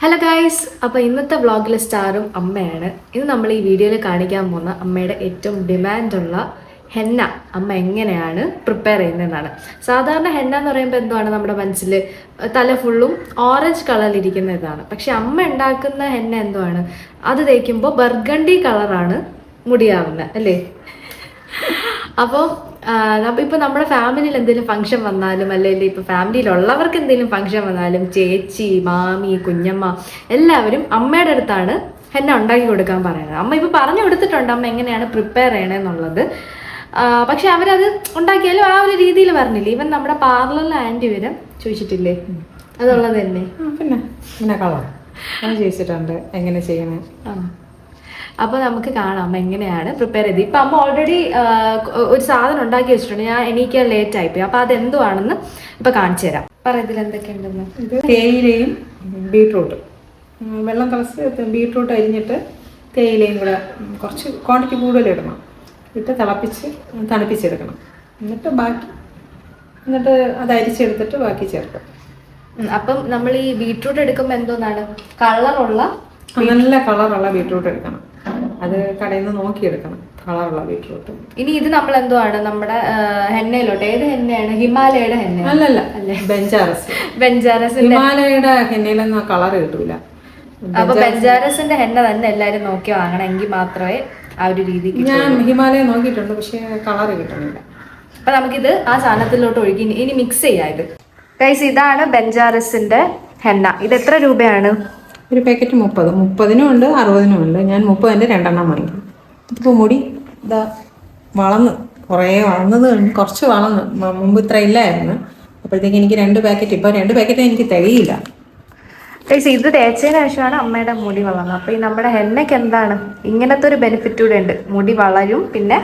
Hello guys, അപ്പോൾ ഇന്നത്തെ വ്ളോഗിലെ സ്റ്റാറും അമ്മയാണ്. ഇന്ന് നമ്മൾ ഈ വീഡിയോയിൽ കാണിക്കാൻ പോകുന്ന അമ്മയുടെ ഏറ്റവും ഡിമാൻഡുള്ള ഹെന്ന അമ്മ എങ്ങനെയാണ് പ്രിപ്പയർ ചെയ്യുന്നതെന്നാണ്. സാധാരണ ഹെന്ന എന്ന് പറയുമ്പോൾ എന്താണ് നമ്മുടെ മനസ്സിൽ തല ഫുള്ളും ഓറഞ്ച് കളറിലിരിക്കുന്ന ഇതാണ്. പക്ഷെ അമ്മ ഉണ്ടാക്കുന്ന ഹെന്ന എന്തുവാണ്, അത് തേക്കുമ്പോൾ ബർഗണ്ടി കളറാണ് മുടിയാവുന്നത് അല്ലേ. അപ്പോൾ ഇപ്പോൾ നമ്മുടെ ഫാമിലിയിൽ എന്തെങ്കിലും ഫംഗ്ഷൻ വന്നാലും അല്ലെങ്കിൽ ഇപ്പോൾ ഫാമിലിയിലുള്ളവർക്ക് എന്തെങ്കിലും ഫംഗ്ഷൻ വന്നാലും ചേച്ചി, മാമി, കുഞ്ഞമ്മ എല്ലാവരും അമ്മയുടെ അടുത്താണ് ഹെന്ന ഉണ്ടാക്കി കൊടുക്കാൻ പറയുന്നത്. അമ്മ ഇപ്പോൾ പറഞ്ഞു കൊടുത്തിട്ടുണ്ട് അമ്മ എങ്ങനെയാണ് പ്രിപ്പയർ ചെയ്യണമെന്നുള്ളത്. പക്ഷെ അവരത് ഉണ്ടാക്കിയാലും ആ ഒരു രീതിയിൽ പറഞ്ഞില്ല. ഈവൻ നമ്മുടെ പാർലറിലെ ആൻറ്റി വരെ ചോദിച്ചിട്ടില്ലേ, അതുള്ളത് തന്നെ. പിന്നെ കളർ ചോദിച്ചിട്ടുണ്ട് എങ്ങനെ ചെയ്യണേ. അപ്പോൾ നമുക്ക് കാണാം അമ്മ എങ്ങനെയാണ് പ്രിപ്പയർ ചെയ്ത്. ഇപ്പം അമ്മ ഓൾറെഡി ഒരു സാധനം ഉണ്ടാക്കി വെച്ചിട്ടുണ്ട്. ഞാൻ എണീക്കാൻ ലേറ്റ് ആയിപ്പോയി. അപ്പോൾ അതെന്തുവാണെന്ന് ഇപ്പം കാണിച്ചു തരാം. ഇതിൽ എന്തൊക്കെയുണ്ടെന്ന്. ഇത് തേയിലയും ബീട്രൂട്ട്, വെള്ളം തിളച്ച് ബീട്രൂട്ട് അരിഞ്ഞിട്ട് തേയിലയും കൂടെ കുറച്ച് ക്വാണ്ടിറ്റി കൂടുതലിടണം. ഇട്ട് തിളപ്പിച്ച് തണുപ്പിച്ചെടുക്കണം. എന്നിട്ട് അത് അരിച്ചെടുത്തിട്ട് ബാക്കി ചേർക്കാം. അപ്പം നമ്മൾ ഈ ബീട്രൂട്ട് എടുക്കുമ്പോൾ എന്തോന്നാണ് കളറുള്ള, നല്ല കളറുള്ള ബീട്രൂട്ട് എടുക്കണം. അത് കടയിൽ നിന്ന് നോക്കിയെടുക്കണം കളറുള്ള ബീട്രൂട്ട്. ഇനി ഇത് നമ്മൾ എന്തുവാണ് നമ്മുടെ ഹെന്നയിലോട്ട്, ഏത് ഹെന്നയാണ്? ഹിമാലയയുടെ ഹെന്ന അല്ലല്ല, ബെഞ്ചാറസ്. ഹിമാലയയുടെ ഹെന്നയിലൊന്നും കളർ കിട്ടൂല. അപ്പൊ ബെഞ്ചാറസിന്റെ ഹെന്ന തന്നെ എല്ലാരും നോക്കി വാങ്ങണം, എങ്കിൽ മാത്രമേ ആ ഒരു രീതിക്ക്. ഞാൻ ഹിമാലയ നോക്കിയിട്ടുണ്ട്, പക്ഷെ കളർ കിട്ടണില്ല. അപ്പൊ നമുക്കിത് ആ സാധനത്തിലോട്ട് ഒഴുകി ഇനി മിക്സ് ചെയ്യാം. ഇത് ഗൈസ്, ഇതാണ് ബെഞ്ചാറസിന്റെ ഹെന്ന. ഇത് എത്ര രൂപയാണ്? ഒരു പാക്കറ്റ് 30 ഉണ്ട്, 60 ഉണ്ട്. ഞാൻ 30 2 വാങ്ങിക്കും. ഇപ്പോൾ മുടി ഇതാ കുറേ വളർന്നത്, കുറച്ച് വളർന്ന്. മുമ്പ് ഇത്ര ഇല്ലായിരുന്നു. അപ്പോഴത്തേക്ക് എനിക്ക് 2 പാക്കറ്റ്, ഇപ്പോൾ 2 പാക്കറ്റ് എനിക്ക് തികയില്ല. ഇത് തേച്ചതിന് ശേഷമാണ് അമ്മയുടെ മുടി വളർന്നത്. അപ്പോൾ ഈ നമ്മുടെ ഹെന്നയ്ക്ക് എന്താണ് ഇങ്ങനത്തെ ഒരു ബെനിഫിറ്റ് കൂടെ ഉണ്ട്. മുടി വളരും, പിന്നെ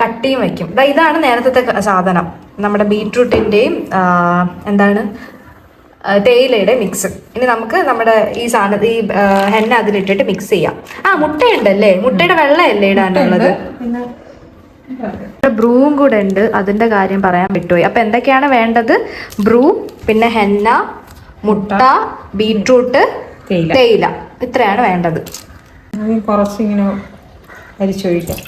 കട്ടിയും വയ്ക്കും. ഇതാണ് നേരത്തെ സാധനം, നമ്മുടെ ബീട്രൂട്ടിൻ്റെയും തേയിലയുടെ മിക്സ്. ഇനി നമുക്ക് നമ്മുടെ ഈ സാധനം, ഈ ഹെന്ന അതിലിട്ടിട്ട് മിക്സ് ചെയ്യാം. മുട്ടയുണ്ടല്ലേ, മുട്ടയുടെ വെള്ളയല്ലേ ഇടാനുള്ളത്. ബ്രൂവും കൂടെ ഉണ്ട്, അതിന്റെ കാര്യം പറയാൻ വിട്ടുപോയി. അപ്പൊ എന്തൊക്കെയാണ് വേണ്ടത്? ബ്രൂ, പിന്നെ ഹെന്ന, മുട്ട, ബീട്രൂട്ട്, തേയില, ഇത്രയാണ് വേണ്ടത്. കുറച്ചിങ്ങനെ അരിച്ചൊഴിക്കാം.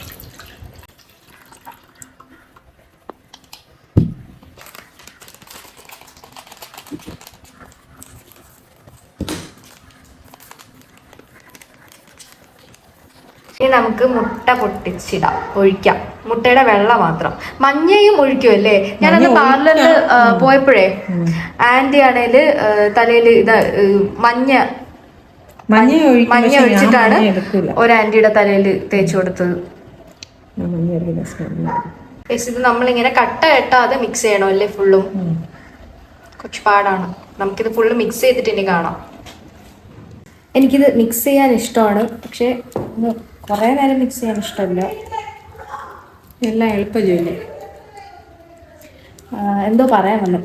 ഇനി നമുക്ക് മുട്ട പൊട്ടിച്ചിടാം, ഒഴിക്കാം. മുട്ടയുടെ വെള്ള മാത്രം. മഞ്ഞയും ഒഴിക്കുമല്ലേ? ഞാനന്ന് പാർലറിൽ പോയപ്പോഴേ ആന്റി ആണേല് തലയിൽ മഞ്ഞ ഒഴിച്ചിട്ടാണ് ഒരു ആന്റിയുടെ തലയിൽ തേച്ചു കൊടുത്തത്. ഇത് നമ്മളിങ്ങനെ കട്ട കെട്ടാതെ മിക്സ് ചെയ്യണം അല്ലേ ഫുള്ളും? കുറച്ച് പാടാണ്. നമുക്കിത് ഫുള്ള് മിക്സ് ചെയ്തിട്ട് ഇനി കാണാം. എനിക്കിത് മിക്സ് ചെയ്യാൻ ഇഷ്ടമാണ്, പക്ഷെ കുറേ നേരം മിക്സ് ചെയ്യാൻ ഇഷ്ടമല്ല. എല്ലാം എളുപ്പ ജോലി. എന്തോ പറയാൻ വന്നു.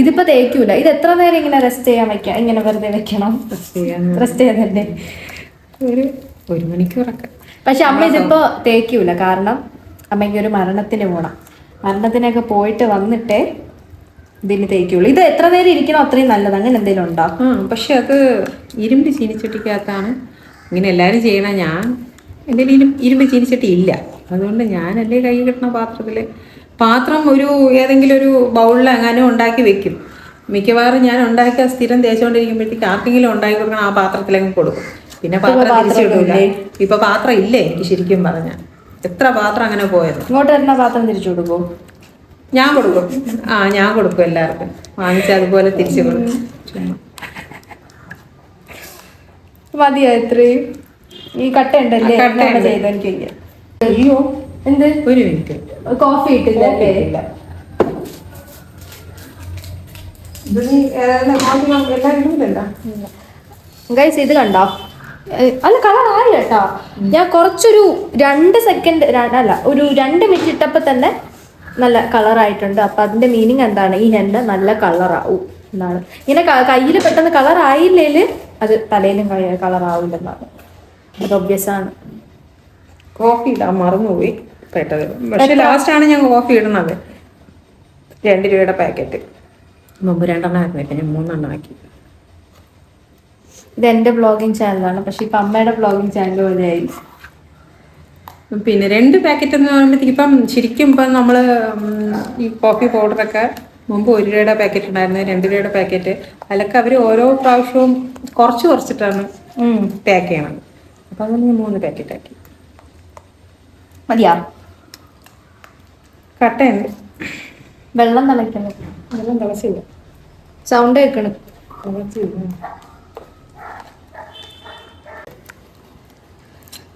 ഇതിപ്പോൾ തേക്കൂല. ഇത് എത്ര നേരം ഇങ്ങനെ റെസ്റ്റ് ചെയ്യാൻ വെക്കാം? ഇങ്ങനെ വെറുതെ വെക്കണം? റെസ്റ്റ് ചെയ്യാനല്ലേ? ഒരു 1 മണിക്കൂറൊക്കെ. പക്ഷെ അമ്മ ഇതിപ്പോൾ തേക്കൂല, കാരണം അമ്മയ്ക്ക് ഒരു മരണത്തിന് പോകണം. മരണത്തിനൊക്കെ പോയിട്ട് വന്നിട്ടേ ഇതിന് തേക്കുള്ളൂ. ഇത് എത്ര നേരം ഇരിക്കണോ അത്രയും നല്ലത്. അങ്ങനെ എന്തെങ്കിലും ഉണ്ടോ? പക്ഷെ അത് ഇരുമ്പ് ചീനിച്ചട്ടിക്കകത്താണ് ഇങ്ങനെ എല്ലാവരും ചെയ്യണം. ഞാൻ എൻ്റെ ഇരുമ്പ് ചീനിച്ചട്ടി ഇല്ല, അതുകൊണ്ട് ഞാനല്ലേ കൈ കിട്ടുന്ന പാത്രം ഏതെങ്കിലും ഒരു ബൗളിൽ എങ്ങാനും ഉണ്ടാക്കി വെക്കും. മിക്കവാറും ഞാൻ ഉണ്ടാക്കിയ സ്ഥിരം തേച്ചുകൊണ്ടിരിക്കുമ്പോഴത്തേക്ക് ആർക്കെങ്കിലും ഉണ്ടാക്കി കൊടുക്കണം, ആ പാത്രത്തിലേക്ക് കൊടുക്കും. പിന്നെ പാത്രം തിരിച്ചിടില്ല. ഇപ്പൊ പാത്രം ഇല്ലേ എനിക്ക്, ശരിക്കും പറഞ്ഞാൽ എത്ര പാത്രം അങ്ങനെ പോയത്. ഇങ്ങോട്ട് വരുന്ന പാത്രം തിരിച്ചു കൊടുക്കും? ഞാൻ കൊടുക്കും. ഞാൻ കൊടുക്കും, എല്ലാവർക്കും വാങ്ങിച്ച് അതുപോലെ തിരിച്ചു കൊടുക്കും. മതിയോ ഇത്രയും? ഈ കട്ട ഉണ്ടല്ലേ? അയ്യോ, എന്ത്? 1 മിനിറ്റ്. കോഫി ഇട്ടില്ലല്ലേ? ഗൈസ്, ഇത് കണ്ടോ? അല്ല, കളർ ആയില്ല കേട്ടോ. ഞാൻ കുറച്ചൊരു 2 സെക്കൻഡ് അല്ല, ഒരു 2 മിനിറ്റ് ഇട്ടപ്പോൾ തന്നെ നല്ല കളറായിട്ടുണ്ട്. അപ്പം അതിൻ്റെ മീനിങ് എന്താണ്? ഈ ഹെന്ന നല്ല കളറാവും എന്നാണ്. ഇങ്ങനെ കയ്യിൽ പെട്ടെന്ന് കളർ ആയില്ലേൽ അത് തലയിലും കളറാവില്ലെന്നാണ്. അത് ഒബ്വിയസ് ആണ്. കോഫി ഇടാൻ മറന്നുപോയി പെട്ടത്. പക്ഷെ ലാസ്റ്റാണ് ഞാൻ കോഫി ഇടുന്നത്. 2 രൂപയുടെ പാക്കറ്റ്. മുമ്പ് 2 ആയിരുന്നു, പിന്നെ 3 ആക്കി. ഇത് എൻ്റെ ബ്ലോഗിങ് ചാനലാണ്, പക്ഷെ ഇപ്പം അമ്മയുടെ ബ്ലോഗിങ് ചാനൽ പോലെയായി. പിന്നെ 2 പാക്കറ്റ് എന്ന് പറയുമ്പോഴത്തേക്ക് ഇപ്പം ശരിക്കും ഇപ്പം നമ്മൾ ഈ കോഫി പൗഡറൊക്കെ മുമ്പ് 1 രൂപയുടെ പാക്കറ്റ് ഉണ്ടായിരുന്നു, 2 രൂപയുടെ പാക്കറ്റ്. അതിലൊക്കെ അവർ ഓരോ പ്രാവശ്യവും കുറച്ചിട്ടാണ് പാക്ക് ചെയ്യണത്. അപ്പം അങ്ങനെ ഞാൻ 3 പാക്കറ്റ് ആക്കി. മതിയാ? കട്ടയുണ്ട്. വെള്ളം തിളയ്ക്കണം. വെള്ളം തിളച്ചില്ല. സൗണ്ട് കേൾക്കണം.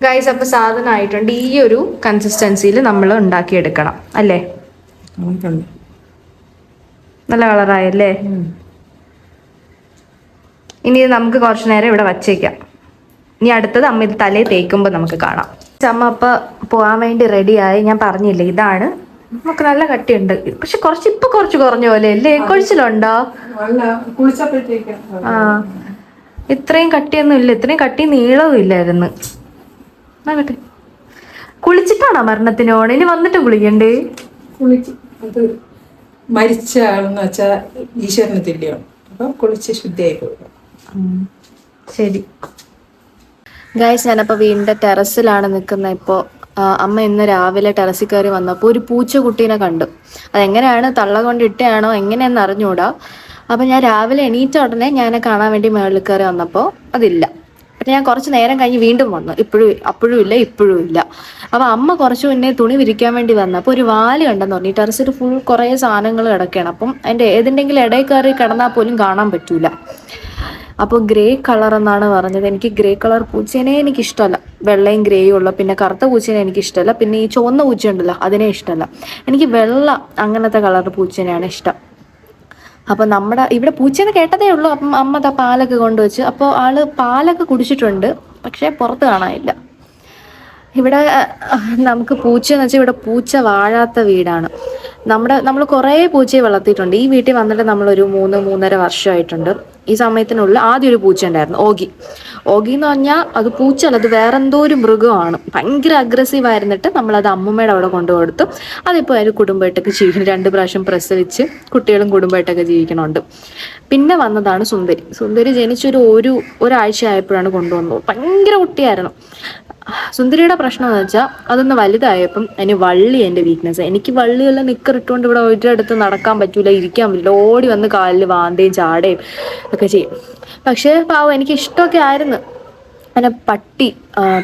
ഗൈസ്, അപ്പോൾ സാധനം ആയിട്ടുണ്ട്. ഈ ഒരു കൺസിസ്റ്റൻസിയിൽ നമ്മൾ ഉണ്ടാക്കിയെടുക്കണം അല്ലേ? നല്ല കളറായല്ലേ? ഇനി ഇത് നമുക്ക് കുറച്ച് നേരം ഇവിടെ വച്ചേക്കാം. ഇനി അടുത്തത് അമ്മ ഇത് തലയിൽ തേക്കുമ്പോൾ നമുക്ക് കാണാം. അമ്മ അപ്പോൾ പോകാൻ വേണ്ടി റെഡിയായി. ഞാൻ പറഞ്ഞില്ലേ, ഇതാണ്. നമുക്ക് നല്ല കട്ടിയുണ്ട്, പക്ഷെ കുറച്ച് കുറഞ്ഞ പോലെ അല്ലേ? കൊഴിച്ചിലുണ്ടോ? ആ, ഇത്രയും കട്ടിയൊന്നും ഇല്ല. ഇത്രയും കട്ടി നീളവും ഇല്ലായിരുന്നു. കട്ടി കുളിച്ചിട്ടാണോ മരണത്തിന് പോണേ? ഇനി വന്നിട്ട് കുളിക്കണ്ടേ? അത് മരിച്ച ആളെന്ന് വെച്ചാൽ ഈശ്വരന് തുല്യമാണ്. അപ്പം കുളിച്ച് ശുദ്ധിയായി കൊടുക്കണം. ശരി ഗൈസ്, ഞാനപ്പോൾ വീടിൻ്റെ ടെറസിലാണ് നിൽക്കുന്നത്. ഇപ്പോൾ അമ്മ ഇന്ന് രാവിലെ ടെറസിൽ കയറി വന്നപ്പോൾ ഒരു പൂച്ചക്കുട്ടീനെ കണ്ടു. അതെങ്ങനെയാണ് തള്ള കൊണ്ട് ഇട്ടയാണോ എങ്ങനെയാണെന്ന് അറിഞ്ഞൂടാ. അപ്പം ഞാൻ രാവിലെ എണീറ്റ ഉടനെ ഞാൻ കാണാൻ വേണ്ടി മുകളിൽ കയറി വന്നപ്പോൾ അതില്ല. പിന്നെ ഞാൻ കുറച്ച് നേരം കഴിഞ്ഞ് വീണ്ടും വന്നു. അപ്പോഴും ഇല്ല. അപ്പോൾ അമ്മ കുറച്ച് മുന്നേ തുണി വിരിക്കാൻ വേണ്ടി വന്നപ്പോൾ ഒരു വാല് കണ്ടെന്ന് പറഞ്ഞു. ടെറസിൽ ഫുൾ കുറേ സാധനങ്ങൾ കിടക്കുകയാണ്. അപ്പം അതിൻ്റെ ഏതിൻ്റെങ്കിലും ഇടയിൽ കയറി കിടന്നാൽ പോലും കാണാൻ പറ്റൂല. അപ്പോൾ ഗ്രേ കളർ എന്നാണ് പറഞ്ഞത്. എനിക്ക് ഗ്രേ കളർ പൂച്ചേനെ എനിക്കിഷ്ടമല്ല. വെള്ളയും ഗ്രേയും ഉള്ള, പിന്നെ കറുത്ത പൂച്ചേനെ എനിക്കിഷ്ടമല്ല. പിന്നെ ഈ ചുവന്ന പൂച്ച ഉണ്ടല്ലോ, അതിനെ ഇഷ്ടമല്ല. എനിക്ക് വെള്ള അങ്ങനത്തെ കളർ പൂച്ചേനെയാണ് ഇഷ്ടം. അപ്പോൾ നമ്മുടെ ഇവിടെ പൂച്ചേനെ കേട്ടതേ ഉള്ളൂ. അപ്പം അമ്മ പാലൊക്കെ കൊണ്ടുവച്ച്. അപ്പോൾ ആള് പാലൊക്കെ കുടിച്ചിട്ടുണ്ട്, പക്ഷേ പുറത്ത് കാണാനില്ല. ഇവിടെ നമുക്ക് പൂച്ചയെന്ന് വെച്ചാൽ ഇവിടെ പൂച്ച വാഴാത്ത വീടാണ്. നമ്മൾ കുറേ പൂച്ചയെ വളർത്തിയിട്ടുണ്ട്. ഈ വീട്ടിൽ വന്നിട്ട് നമ്മളൊരു 3-3.5 വർഷമായിട്ടുണ്ട്. ഈ സമയത്തിനുള്ളിൽ ആദ്യം ഒരു പൂച്ച ഉണ്ടായിരുന്നു, ഓഗി എന്ന് പറഞ്ഞാൽ അത് പൂച്ചയല്ല, അത് വേറെ എന്തോ ഒരു മൃഗമാണ്. ഭയങ്കര അഗ്രസീവ് ആയിരുന്നിട്ട് നമ്മളത് അമ്മൂമ്മയുടെ അവിടെ കൊണ്ടുകൊടുത്തു. അതിപ്പോൾ അതിന് കുടുംബമായിട്ടൊക്കെ ജീവിക്കണം. 2 പ്രാവശ്യം പ്രസവിച്ച് കുട്ടികളും കുടുംബമായിട്ടൊക്കെ ജീവിക്കണുണ്ട്. പിന്നെ വന്നതാണ് സുന്ദരി ജനിച്ചൊരു ഒരാഴ്ച ആയപ്പോഴാണ് കൊണ്ടുവന്നത്. ഭയങ്കര കുട്ടിയായിരുന്നു. സുന്ദരിയുടെ പ്രശ്നം എന്ന് വെച്ചാൽ അതൊന്ന് വലുതായപ്പം അതിന് വള്ളി എൻ്റെ വീക്ക്നെസ്. എനിക്ക് വള്ളിയെല്ലാം നിക്കറിട്ടുകൊണ്ട് ഇവിടെ ഒരിടത്ത് നടക്കാൻ പറ്റൂല, ഇരിക്കാൻ പറ്റില്ല. ഓടി വന്ന് കാലിൽ വാന്തയും ചാടയും ഒക്കെ ചെയ്യും. പക്ഷേ പാവം എനിക്ക് ഇഷ്ടമൊക്കെ ആയിരുന്നു. അങ്ങനെ പട്ടി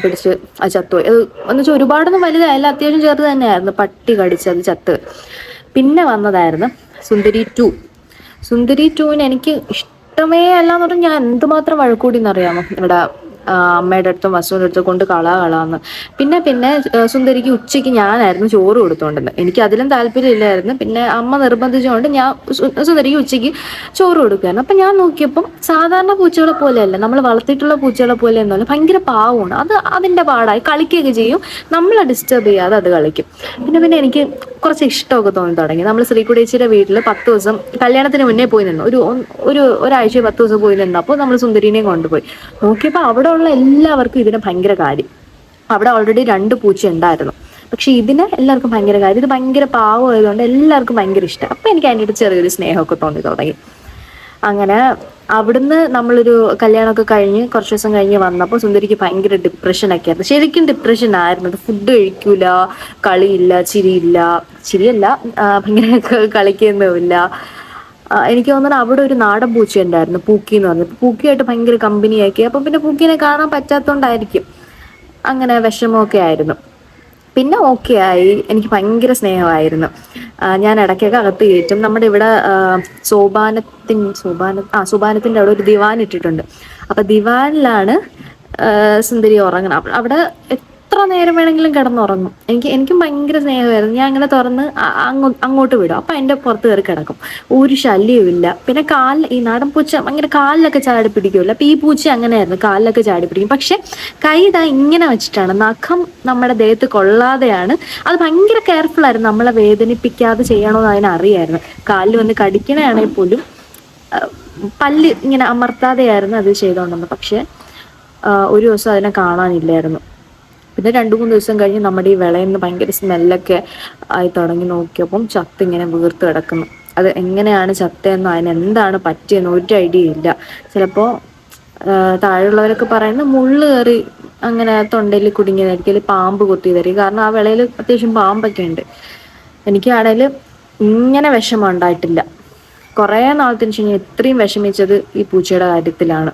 പിടിച്ച് അത് ചത്തുപോയി. അത് എന്ന് വെച്ചാൽ ഒരുപാടൊന്നും വലുതായല്ല, അത്യാവശ്യം ചെറുത് തന്നെയായിരുന്നു. പട്ടി കടിച്ച് അത് ചത്ത്. പിന്നെ വന്നതായിരുന്നു സുന്ദരി 2. എനിക്ക് ഇഷ്ടമേ അല്ലാന്ന് പറഞ്ഞാൽ ഞാൻ എന്തുമാത്രം വഴക്കൂടി എന്നറിയാമോ ഇവിടെ അമ്മയുടെ അടുത്തും വസുവിൻ്റെ അടുത്തും കൊണ്ട് കളാന്ന്. പിന്നെ സുന്ദരിക്ക് ഉച്ചയ്ക്ക് ഞാനായിരുന്നു ചോറ് കൊടുത്തോണ്ടത്. എനിക്ക് അതിലും താല്പര്യമില്ലായിരുന്നു. പിന്നെ അമ്മ നിർബന്ധിച്ചുകൊണ്ട് ഞാൻ സുന്ദരിക്ക് ഉച്ചയ്ക്ക് ചോറ് കൊടുക്കുകയായിരുന്നു. അപ്പം ഞാൻ നോക്കിയപ്പം സാധാരണ പൂച്ചകളെ പോലെയല്ല, നമ്മൾ വളർത്തിയിട്ടുള്ള പൂച്ചകളെ പോലെ എന്നല്ല, ഭയങ്കര പാവമാണ്. അതിൻ്റെ പാടായി കളിക്കുകയൊക്കെ ചെയ്യും. നമ്മളെ ഡിസ്റ്റർബ് ചെയ്യാതെ അത് കളിക്കും. പിന്നെ എനിക്ക് കുറച്ച് ഇഷ്ടമൊക്കെ തോന്നി തുടങ്ങി. നമ്മൾ ശ്രീകുടേച്ചിയുടെ വീട്ടിൽ 10 ദിവസം കല്യാണത്തിന് മുന്നേ പോയി നിന്നു. ഒരാഴ്ച 10 ദിവസം പോയി നിന്നപ്പോൾ നമ്മൾ സുന്ദരിനെയും കൊണ്ടുപോയി. നോക്കിയപ്പോൾ അവിടെ ഉള്ള എല്ലാവർക്കും ഇതിന് ഭയങ്കര കാര്യം. അവിടെ ഓൾറെഡി 2 പൂച്ച ഉണ്ടായിരുന്നു, പക്ഷെ ഇതിന് എല്ലാവർക്കും ഭയങ്കര കാര്യം. ഇത് ഭയങ്കര പാവമായതുകൊണ്ട് എല്ലാവർക്കും ഭയങ്കര ഇഷ്ടം. അപ്പം എനിക്ക് അതിൻ്റെ ചെറിയൊരു സ്നേഹമൊക്കെ തോന്നി തുടങ്ങി. അങ്ങനെ അവിടുന്ന് നമ്മളൊരു കല്യാണമൊക്കെ കഴിഞ്ഞ് കുറച്ച് ദിവസം കഴിഞ്ഞ് വന്നപ്പോൾ സുന്ദരിക്ക് ഭയങ്കര ഡിപ്രഷനൊക്കെ ആയിരുന്നു. ശരിക്കും ഡിപ്രഷൻ ആയിരുന്നു. ഫുഡ് കഴിക്കൂല, കളിയില്ല, ചിരിയല്ല, ഭയങ്കര കളിക്കൊന്നുമില്ല. എനിക്ക് തോന്നുന്നത് അവിടെ ഒരു നാടൻ പൂച്ച ഉണ്ടായിരുന്നു, പൂക്കി എന്ന് പറഞ്ഞത്. പൂക്കിയായിട്ട് ഭയങ്കര കമ്പനിയാക്കി. അപ്പം പിന്നെ പൂക്കിനെ കാണാൻ പറ്റാത്തതുകൊണ്ടായിരിക്കും അങ്ങനെ വിഷമമൊക്കെ ആയിരുന്നു. പിന്നെ ഓക്കെ ആയി. എനിക്ക് ഭയങ്കര സ്നേഹമായിരുന്നു. ഞാൻ ഇടയ്ക്കൊക്കെ അകത്ത് കയറ്റും. നമ്മുടെ ഇവിടെ സുബാനത്തിൻ്റെ അവിടെ ഒരു ദിവാൻ ഇട്ടിട്ടുണ്ട്. അപ്പം ദിവാനിലാണ് സുന്ദരി ഉറങ്ങണം. അവിടെ എത്ര നേരം വേണമെങ്കിലും കിടന്നുറങ്ങും. എനിക്കും ഭയങ്കര സ്നേഹമായിരുന്നു. ഞാൻ അങ്ങനെ തുറന്ന് അങ്ങോട്ട് വിടും. അപ്പം എൻ്റെ പുറത്ത് കയറി കിടക്കും. ഒരു ശല്യവുമില്ല. പിന്നെ ഈ നാടൻ പൂച്ച ഭയങ്കര കാലിലൊക്കെ ചാടി പിടിക്കുമല്ലോ. അപ്പം ഈ പൂച്ച അങ്ങനെയായിരുന്നു, കാലിലൊക്കെ ചാടി പിടിക്കും. പക്ഷെ കൈ ഇങ്ങനെ വെച്ചിട്ടാണ്, നഖം നമ്മുടെ ദേഹത്ത് കൊള്ളാതെയാണ്. അത് ഭയങ്കര കെയർഫുൾ ആയിരുന്നു. നമ്മളെ വേദനിപ്പിക്കാതെ ചെയ്യണമെന്ന് അതിനറിയായിരുന്നു. കാലിൽ വന്ന് കടിക്കണയാണെങ്കിൽ പോലും പല്ല് ഇങ്ങനെ അമർത്താതെയായിരുന്നു അത് ചെയ്തുകൊണ്ടിരുന്നത്. പക്ഷെ ഒരു ദിവസം അതിനെ കാണാനില്ലായിരുന്നു. പിന്നെ 2-3 ദിവസം കഴിഞ്ഞ് നമ്മുടെ ഈ വിളയിൽ നിന്ന് ഭയങ്കര സ്മെല്ലൊക്കെ ആയി തുടങ്ങി. നോക്കിയപ്പം ചത്ത് ഇങ്ങനെ വീർത്ത് കിടക്കുന്നു. അത് എങ്ങനെയാണ് ചത്തതെന്നോ അതിനെന്താണ് പറ്റിയെന്നോ ഒരു ഐഡിയ ഇല്ല. ചിലപ്പോൾ താഴെയുള്ളവരൊക്കെ പറയുന്നത് മുള്ള് കയറി അങ്ങനെ തൊണ്ടയിൽ കുടുങ്ങിയതായിരിക്കും, അല്ലെങ്കിൽ പാമ്പ് കൊത്തിയതായിരിക്കും. കാരണം ആ വിളയിൽ അത്യാവശ്യം പാമ്പൊക്കെ ഉണ്ട്. എനിക്കാണേൽ ഇങ്ങനെ വിഷമം ഉണ്ടായിട്ടില്ല. കുറേ നാളത്തിന് ശേഷം എത്രയും വിഷമിച്ചത് ഈ പൂച്ചയുടെ കാര്യത്തിലാണ്.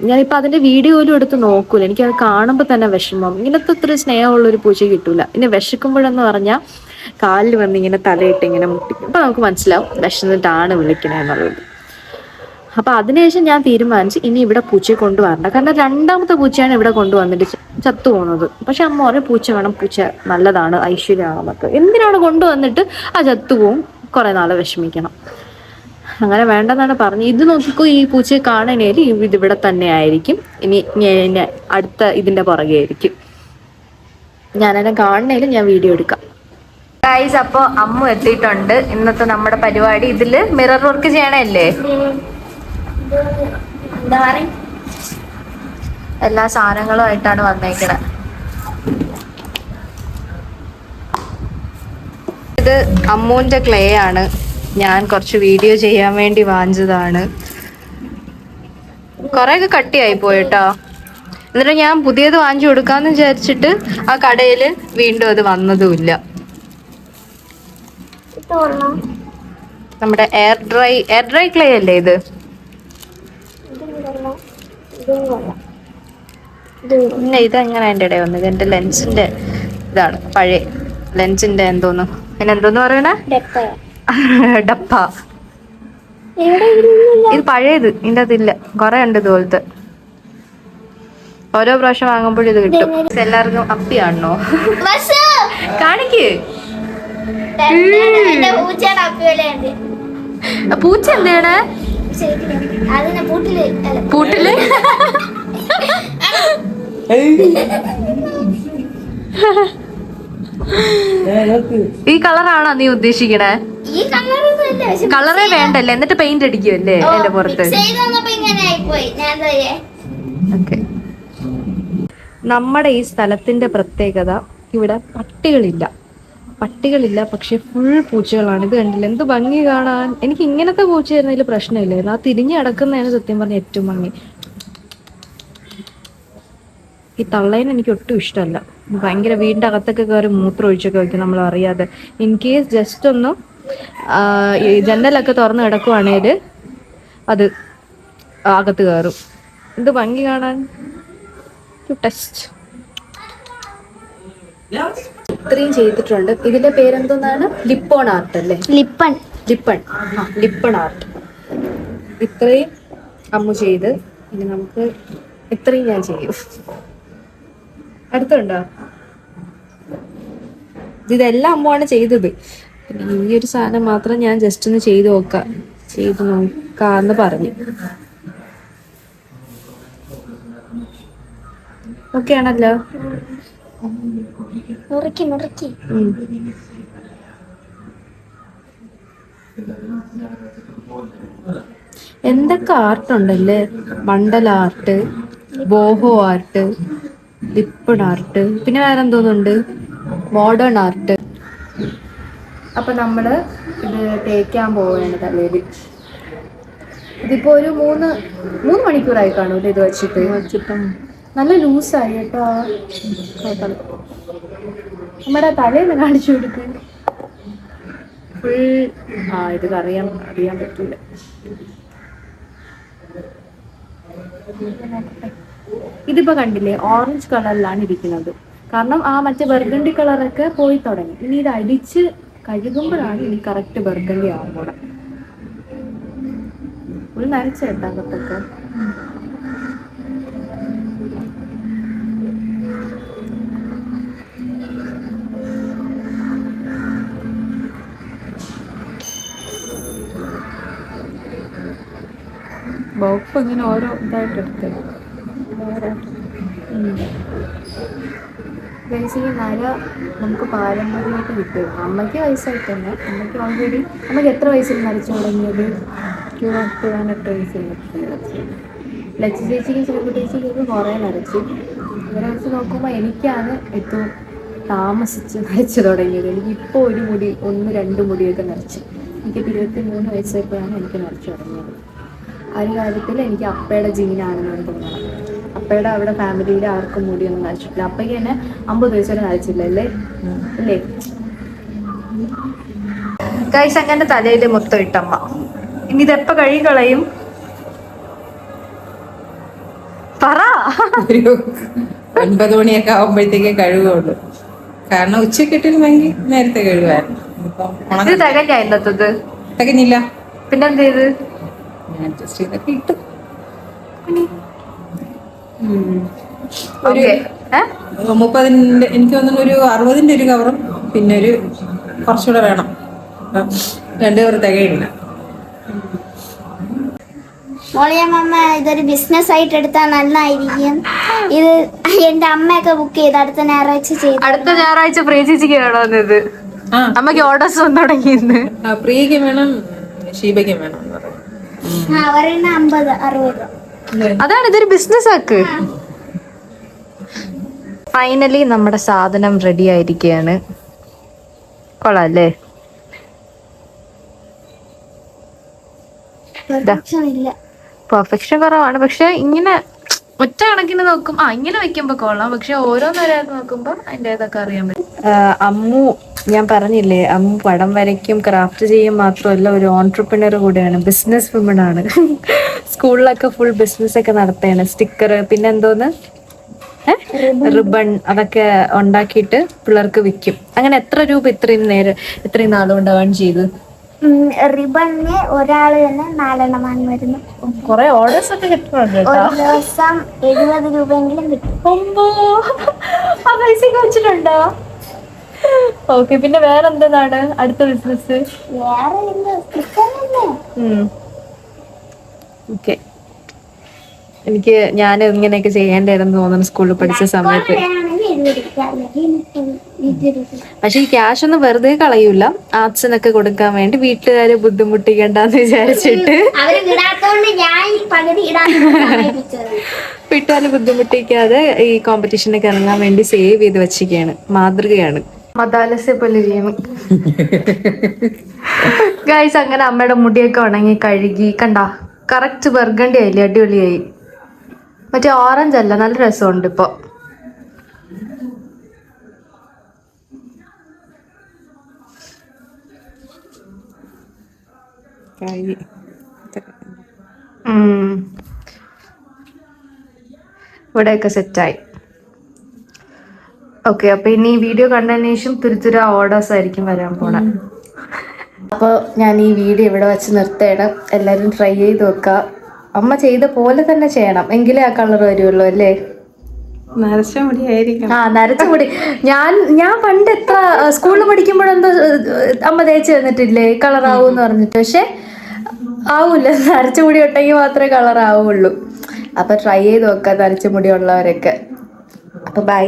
ഞാനിപ്പോൾ അതിൻ്റെ വീഡിയോ പോലും എടുത്ത് നോക്കൂല, എനിക്കത് കാണുമ്പോൾ തന്നെ വിഷമം. ഇങ്ങനത്തെ അത്ര സ്നേഹമുള്ളൊരു പൂച്ച കിട്ടൂല. പിന്നെ വിശക്കുമ്പോഴെന്ന് പറഞ്ഞാൽ കാലിൽ വന്ന് ഇങ്ങനെ തലയിട്ട് ഇങ്ങനെ മുട്ടിക്കും. അപ്പം നമുക്ക് മനസ്സിലാവും വിശന്നിട്ടാണ് വിളിക്കണേന്നുള്ളത്. അപ്പം അതിനുശേഷം ഞാൻ തീരുമാനിച്ച് ഇനി ഇവിടെ പൂച്ചയെ കൊണ്ടുവരണ്ട. കാരണം രണ്ടാമത്തെ പൂച്ചയാണ് ഇവിടെ കൊണ്ടുവന്നിട്ട് ചത്തു പോകുന്നത്. പക്ഷെ അമ്മ പറയും പൂച്ച വേണം, പൂച്ച നല്ലതാണ്, ഐശ്വര്യമാണെന്നൊക്കെ. എന്തിനാണ് കൊണ്ടുവന്നിട്ട് ആ ചത്തുപോവും, കുറേ നാൾ വിഷമിക്കണം. അങ്ങനെ വേണ്ടെന്നാണ് പറഞ്ഞത്. ഇത് നോക്കിക്കോ, ഈ പൂച്ചയെ കാണണേല് ഇതിവിടെ തന്നെ ആയിരിക്കും. ഇനി ഞാൻ അടുത്ത ഇതിന്റെ പുറകെ ആയിരിക്കും. ഞാനെന്നെ കാണണേലും ഞാൻ വീഡിയോ എടുക്കാം. ഗൈസ്, അപ്പോൾ അമ്മ എത്തിയിട്ടുണ്ട്. ഇന്നത്തെ നമ്മുടെ പരിപാടി ഇതില് മിറർ വർക്ക് ചെയ്യണല്ലേ? എല്ലാ സാധനങ്ങളും ആയിട്ടാണ് വന്നേക്കണേ. ഇത് അമ്മൂന്റെ ക്ലേ ആണ്. ഞാൻ കുറച്ച് വീഡിയോ ചെയ്യാൻ വേണ്ടി വാങ്ങിച്ചതാണ്. കുറെയൊക്കെ കട്ടിയായി പോയിട്ടോ. എന്നിട്ട് ഞാൻ പുതിയത് വാങ്ങിച്ചു കൊടുക്കാന്ന് വിചാരിച്ചിട്ട് ആ കടയില് വീണ്ടും അത് വന്നതുമില്ല. നമ്മുടെ എയർ ഡ്രൈ ക്ലേ അല്ലേ ഇത്? പിന്നെ ഇതെങ്ങനെ എൻ്റെ ഇടയിൽ വന്നത്? എൻ്റെ ലെൻസിന്റെ ഇതാണ്, പഴയ ലെൻസിന്റെ എന്തോന്നു, അതിനെന്തോന്ന് പറയണേ? ഡപ്പ. ഇത് പഴയത്, ഇതിൻ്റെ അതില്ല. കുറെ ഉണ്ട് ഇതുപോലത്തെ. ഓരോ പ്രാവശ്യം വാങ്ങുമ്പോഴും ഇത് കിട്ടും. എല്ലാവർക്കും അപ്പിയാണോ? കാണിക്ക്. പൂച്ച എന്താണ് പൂട്ടില്? ഈ കളറാണോ നീ ഉദ്ദേശിക്കണേ? കളറേ വേണ്ടല്ലേ, എന്നിട്ട് പെയിന്റ് അടിക്കുമല്ലേ എന്റെ പുറത്ത്? ഓക്കെ. നമ്മുടെ ഈ സ്ഥലത്തിന്റെ പ്രത്യേകത, ഇവിടെ പട്ടികളില്ല, പക്ഷെ ഫുൾ പൂച്ചകളാണ്. ഇത് കണ്ടില്ല, എന്ത് ഭംഗി കാണാൻ. എനിക്ക് ഇങ്ങനത്തെ പൂച്ച ആയിരുന്നതിൽ പ്രശ്നമില്ലായിരുന്നു. ആ തിരിഞ്ഞ് കിടക്കുന്നതാണ് സത്യം പറഞ്ഞ ഏറ്റവും ഭംഗി. ഈ തള്ളേനെ എനിക്ക് ഒട്ടും ഇഷ്ടമല്ല. ഭയങ്കര വീടിൻ്റെ അകത്തൊക്കെ കയറി മൂത്രം ഒഴിച്ചൊക്കെ വയ്ക്കും നമ്മൾ അറിയാതെ. ഇൻ കേസ് ജസ്റ്റ് ഒന്നും ഈ ജനലൊക്കെ തുറന്ന് കിടക്കുവാണേൽ അത് അകത്ത് കയറും. എന്ത് ഭംഗി കാണാൻ. ടെസ്റ്റ് ഇത്രയും ചെയ്തിട്ടുണ്ട്. ഇതിന്റെ പേരെന്തോന്നാണ്? ലിപ്പോൺ ആർട്ട് അല്ലേ? ലിപ്പൺ ആർട്ട്. ഇത്രയും അമ്മു ചെയ്ത് ഇനി നമുക്ക് ഇത്രയും ഞാൻ ചെയ്യും. അടുത്തുണ്ടോ? ഇതെല്ലാം അമ്മുവാണ് ചെയ്തത്. പിന്നെ ഈ ഒരു സാധനം മാത്രം ഞാൻ ജസ്റ്റ് ഒന്ന് ചെയ്ത് നോക്കാന്ന് പറഞ്ഞു. ഓക്കെ ആണല്ലോ? എന്തൊക്കെ ആർട്ടുണ്ടല്ലേ? മണ്ഡല ആർട്ട്, ബോഹോ ആർട്ട്, ലിപ്പൺ ആർട്ട്, പിന്നെ വേറെ എന്തോന്നുണ്ട്, മോഡേൺ ആർട്ട്. അപ്പൊ നമ്മള് ഇത് തേക്കാൻ പോവുകയാണ് തലയിൽ. ഇതിപ്പോ ഒരു മൂന്ന് മണിക്കൂറായി കാണൂല്ലേ ഇത് വെച്ചിട്ട്. നല്ല ലൂസായി കേട്ടോ. നമ്മുടെ തലേന്ന് കാണിച്ചു കൊടുക്ക്. ഫുൾ ഇത് അറിയാൻ പറ്റൂല. ഇതിപ്പോ കണ്ടില്ലേ, ഓറഞ്ച് കളറിലാണ് ഇരിക്കുന്നത്. കാരണം ആ മറ്റേ ബർഗണ്ടി കളറൊക്കെ പോയി തുടങ്ങി. ഇനി ഇത് അടിച്ച് കഴുകുമ്പോഴാണ് ഇനി കറക്റ്റ് ബർഗണ്ടി ആവും കൂടെ. ഒരു നരച്ചേട്ടാ അകത്തൊക്കെ. ബോക്സ് ഇങ്ങനെ ഓരോ ഇതായിട്ട് എടുത്തത്. ബേസിക്കലി നര നമുക്ക് പാരമ്പര്യമായിട്ട് കിട്ടും. അമ്മയ്ക്ക് വയസ്സായിട്ട് തന്നെ. അമ്മയ്ക്ക് എത്ര വയസ്സിൽ നരച്ചു തുടങ്ങിയത്? 18 വയസ്സിൽ നരച്ചു. ലക്ഷ്യ ചേച്ചിക്ക് ചെറുപ്പ കുറേ നരച്ചു. ഇവരെ വെച്ച് നോക്കുമ്പോൾ എനിക്കാണ് ഏറ്റവും താമസിച്ച് നരച്ചു തുടങ്ങിയത്. എനിക്കിപ്പോൾ 1-2 മുടിയൊക്കെ നരച്ചു. എനിക്ക് 23 വയസ്സായപ്പോഴാണ് എനിക്ക് നരച്ചു തുടങ്ങിയത്. ആ ഒരു കാര്യത്തിൽ എനിക്ക് അപ്പയുടെ ജീനാണെന്നാണ് തോന്നുന്നത്. അപ്പയുടെ അവിടെ ഫാമിലിയിൽ ആർക്കും മുടിയൊന്നും നരച്ചിട്ടില്ല. അപ്പയ്ക്ക് തന്നെ 50 വയസ്സ് വരെ നരച്ചില്ല അല്ലേ അല്ലേ ഗൈസ്? അങ്ങനെ തലയിൽ മൊത്തം ഇട്ടമ്മ. ഇനി ഇതെപ്പോ കഴുകി കളയും പറ. ഒരു 9 മണിയൊക്കെ ആവുമ്പോഴത്തേക്കേ കഴുകുള്ളൂ. കാരണം ഉച്ചയ്ക്ക് ഇട്ടിരുന്നെങ്കിൽ നേരത്തെ കഴുകുമായിരുന്നു. ഇത് തികഞ്ഞ ഇന്നത്തത് തികഞ്ഞില്ല. പിന്നെന്ത് ചെയ്ത് അഡ്ജസ്റ്റ് ചെയ്തൊക്കെ ഇട്ടു. ഒരു 30 എനിക്ക് തോന്നുന്നു ഒരു 60 ഒരു കവറും പിന്നെ ഒരു കുറച്ചുകൂടെ വേണം. 2 കവർ തികയില്ല. മോളിയമ്മ ഇതൊരു ബിസിനസ് ആയിട്ട് എടുത്താൽ നന്നായിരിക്കും. ഇത് എന്റെ അമ്മയൊക്കെ ബുക്ക് ചെയ്ത് അടുത്ത ഞായറാഴ്ച ചെയ്തു. അടുത്ത ഞായറാഴ്ച പ്രിയ ചേച്ചിക്ക് വേണോന്ന് ഇത് അമ്മക്ക് ഓർഡേഴ്സ് വന്നു തുടങ്ങിയെന്ന്. പ്രിയക്ക് വേണം, ഷീബയ്ക്ക് വേണം. ഒരെണ്ണം 50-60 രൂപ. അതാണ് ഇതൊരു ബിസിനസ് ആക്ക്. ഫൈനലി നമ്മുടെ സാധനം റെഡി ആയിരിക്കുകയാണ്. കൊള്ളാല്ലേ? പെർഫെക്ഷൻ ഇല്ല, പെർഫെക്ഷൻ കുറവാണ്. പക്ഷെ ഇങ്ങനെ ഒറ്റ കണക്കിന് നോക്കും ഇങ്ങനെ വെക്കുമ്പോ കൊള്ളാം. പക്ഷെ ഓരോന്നേരം നോക്കുമ്പോ അതിന്റെ ഇതൊക്കെ അറിയാൻ പറ്റും. അമ്മു, ഞാൻ പറഞ്ഞില്ലേ, അമ്മു പടം വരയ്ക്കും, ക്രാഫ്റ്റ് ചെയ്യും മാത്രമല്ല ഒരു ഓൺട്രപ്രണർ കൂടെയാണ്, ബിസിനസ് വുമൺ ആണ്. സ്കൂളിലൊക്കെ ഫുൾ ബിസിനസ് ഒക്കെ നടത്തുകയാണ്. സ്റ്റിക്കർ, പിന്നെ എന്തോന്ന് റിബൺ, അതൊക്കെ ഉണ്ടാക്കിയിട്ട് പിള്ളേർക്ക് വിൽക്കും. അങ്ങനെ എത്ര രൂപ ഇത്രയും നാളുകൊണ്ട് അവൻ ചെയ്ത്? റിബണിന് ഒരാള് തന്നെ 4 എണ്ണമാണ് വരുന്നത്. കൊറേ ഓർഡേഴ്സ് ഒക്കെ കിട്ടുന്നുണ്ട് ഒരു ദിവസം 70 രൂപയെങ്കിലും കിട്ടും. ആ പൈസ വെച്ചിട്ടുണ്ടോ? ഓക്കെ. പിന്നെ വേറെ എന്താണ് അടുത്ത ബിസിനസ്? വേറെ ഓക്കെ. ഞാൻ ഇങ്ങനെയൊക്കെ ചെയ്യേണ്ടായിരുന്നു തോന്നുന്നു സ്കൂളിൽ പഠിച്ച സമയത്ത്. പക്ഷെ ഈ ക്യാഷ് ഒന്നും വെറുതെ കളയൂല. ആർട്സിനൊക്കെ കൊടുക്കാൻ വേണ്ടി വീട്ടുകാരെ ബുദ്ധിമുട്ടിക്കണ്ടെന്ന് വിചാരിച്ചിട്ട് വീട്ടുകാരെ ബുദ്ധിമുട്ടിക്കാതെ ഈ കോമ്പറ്റീഷനൊക്കെ ഇറങ്ങാൻ വേണ്ടി സേവ് ചെയ്ത് വെച്ചിരിക്കുകയാണ്. മാതൃകയാണ്. മദാലസെ പോലെ ചെയ്യുന്നു ഗൈസ്. അങ്ങനെ അമ്മയുടെ മുടിയൊക്കെ ഉണങ്ങി കഴുകി കണ്ട കറക്റ്റ് ബർഗണ്ടി ആയില്ലേ? അടിപൊളിയായി. മറ്റേ ഓറഞ്ച് അല്ല, നല്ല രസമുണ്ട് ഇപ്പൊ. ഇവിടെയൊക്കെ സെറ്റായി. ഓക്കെ. അപ്പൊ ഇനി വീഡിയോ കണ്ടതിന് ശേഷം തുരുതുര ഓർഡേഴ്സ് ആയിരിക്കും വരാൻ പോണെ. അപ്പോൾ ഞാൻ ഈ വീഡിയോ ഇവിടെ വെച്ച് നിർത്തണം. എല്ലാവരും ട്രൈ ചെയ്ത് നോക്കുക. അമ്മ ചെയ്ത പോലെ തന്നെ ചെയ്യണം, എങ്കിലേ ആ കളർ വരുള്ളൂ അല്ലേ? നരച്ച മുടി. ഞാൻ പണ്ട് എത്ര സ്കൂളിൽ പഠിക്കുമ്പോഴെന്തോ അമ്മ തേച്ച് തന്നിട്ടില്ലേ കളർ ആവൂന്ന് പറഞ്ഞിട്ട്. പക്ഷെ ആവൂല. നരച്ച മുടി ഉണ്ടെങ്കിൽ മാത്രമേ കളർ ആവുള്ളൂ. അപ്പൊ ട്രൈ ചെയ്ത് നോക്കാം നരച്ച മുടി ഉള്ളവരൊക്കെ. അപ്പൊ ബൈ.